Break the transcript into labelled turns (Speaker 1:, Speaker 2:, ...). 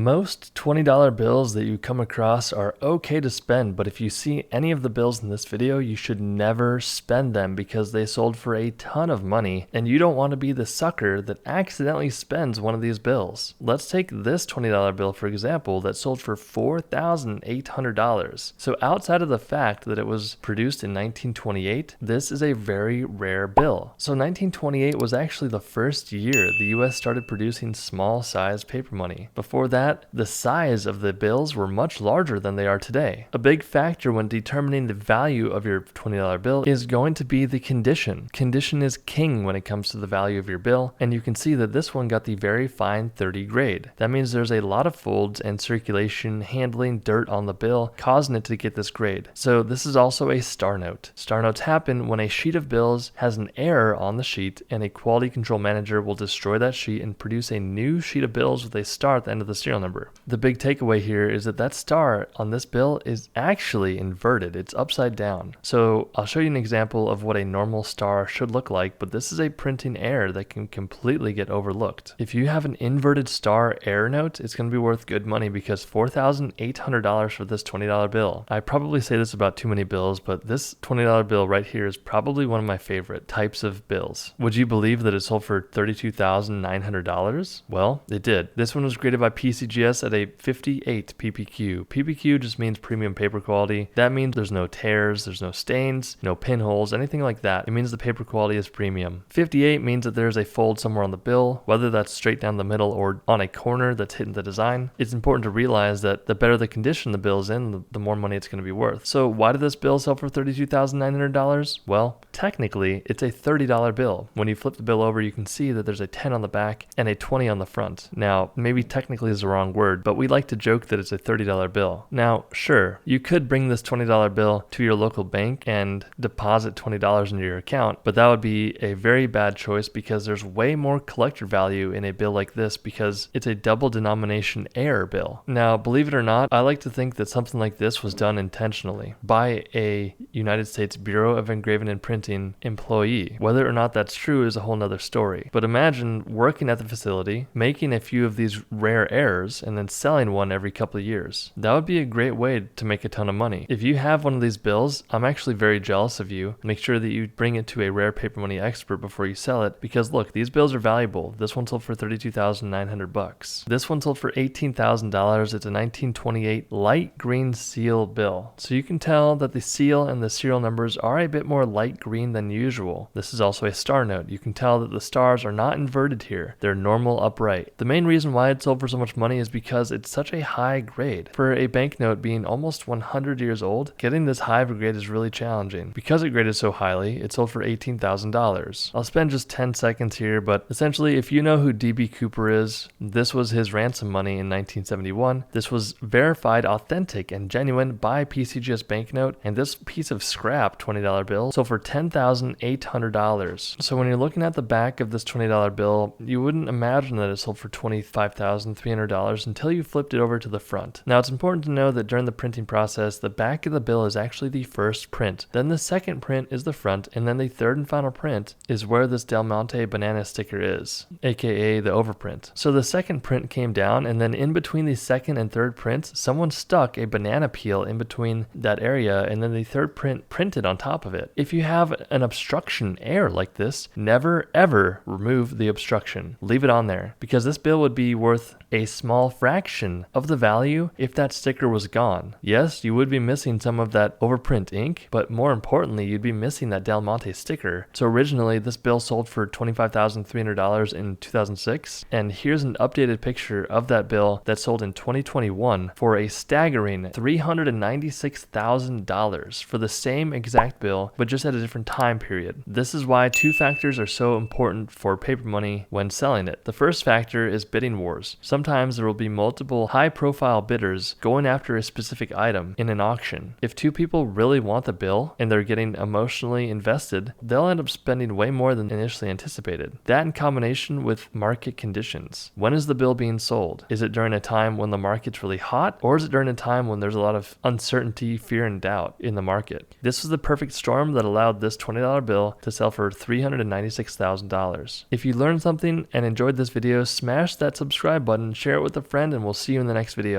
Speaker 1: Most $20 bills that you come across are okay to spend, but if you see any of the bills in this video, you should never spend them because they sold for a ton of money, and you don't want to be the sucker that accidentally spends one of these bills. Let's take this $20 bill for example that sold for $4,800. So outside of the fact that it was produced in 1928, this is a very rare bill. So 1928 was actually the first year the US started producing small size paper money. Before that, the size of the bills were much larger than they are today. A big factor when determining the value of your $20 bill is going to be the condition. Condition is king when it comes to the value of your bill, and you can see that this one got the very fine 30 grade. That means there's a lot of folds and circulation handling dirt on the bill, causing it to get this grade. So this is also a star note. Star notes happen when a sheet of bills has an error on the sheet, and a quality control manager will destroy that sheet and produce a new sheet of bills with a star at the end of the serial number. The big takeaway here is that that star on this bill is actually inverted. It's upside down. So I'll show you an example of what a normal star should look like, but this is a printing error that can completely get overlooked. If you have an inverted star error note, it's going to be worth good money because $4,800 for this $20 bill. I probably say this about too many bills, but this $20 bill right here is probably one of my favorite types of bills. Would you believe that it sold for $32,900? Well, it did. This one was graded by PCGS at a 58 PPQ. PPQ just means premium paper quality. That means there's no tears, there's no stains, no pinholes, anything like that. It means the paper quality is premium. 58 means that there's a fold somewhere on the bill, whether that's straight down the middle or on a corner that's hitting the design. It's important to realize that the better the condition the bill's in, the more money it's going to be worth. So why did this bill sell for $32,900? Well, technically, it's a $30 bill. When you flip the bill over, you can see that there's a 10 on the back and a 20 on the front. Now, maybe technically is the wrong word, but we like to joke that it's a $30 bill. Now, sure, you could bring this $20 bill to your local bank and deposit $20 into your account, but that would be a very bad choice because there's way more collector value in a bill like this because it's a double denomination error bill. Now, believe it or not, I like to think that something like this was done intentionally by a United States Bureau of Engraving and Printing employee. Whether or not that's true is a whole nother story. But imagine working at the facility, making a few of these rare errors, and then selling one every couple of years. That would be a great way to make a ton of money. If you have one of these bills, I'm actually very jealous of you. Make sure that you bring it to a rare paper money expert before you sell it, because look, these bills are valuable. This one sold for $32,900. This one sold for $18,000. It's a 1928 light green seal bill. So you can tell that the seal and the serial numbers are a bit more light green than usual. This is also a star note. You can tell that the stars are not inverted here. They're normal upright. The main reason why it sold for so much money is because it's such a high grade. For a banknote being almost 100 years old, getting this high of a grade is really challenging. Because it graded so highly, it sold for $18,000. I'll spend just 10 seconds here, but essentially if you know who D.B. Cooper is, this was his ransom money in 1971. This was verified authentic and genuine by PCGS banknote, and this piece of scrap $20 bill sold for $10,800. So when you're looking at the back of this $20 bill, you wouldn't imagine that it sold for $25,300 until you flipped it over to the front. Now it's important to know that during the printing process, the back of the bill is actually the first print. Then the second print is the front, and then the third and final print is where this Del Monte banana sticker is, aka the overprint. So the second print came down, and then in between the second and third prints, someone stuck a banana peel in between that area, and then the third print printed on top of it. If you have an obstruction error like this, never ever remove the obstruction. Leave it on there, because this bill would be worth a small fraction of the value if that sticker was gone. Yes, you would be missing some of that overprint ink, but more importantly, you'd be missing that Del Monte sticker. So originally, this bill sold for $25,300 in 2006, and here's an updated picture of that bill that sold in 2021 for a staggering $396,000 for the same exact bill, but just at a different time period. This is why two factors are so important for paper money when selling it. The first factor is bidding wars. Sometimes there will be multiple high-profile bidders going after a specific item in an auction. If two people really want the bill and they're getting emotionally invested, they'll end up spending way more than initially anticipated. That in combination with market conditions. When is the bill being sold? Is it during a time when the market's really hot, or is it during a time when there's a lot of uncertainty, fear, and doubt in the market? This was the perfect storm that allowed this this $20 bill to sell for $396,000. If you learned something and enjoyed this video, smash that subscribe button, share it with a friend, and we'll see you in the next video.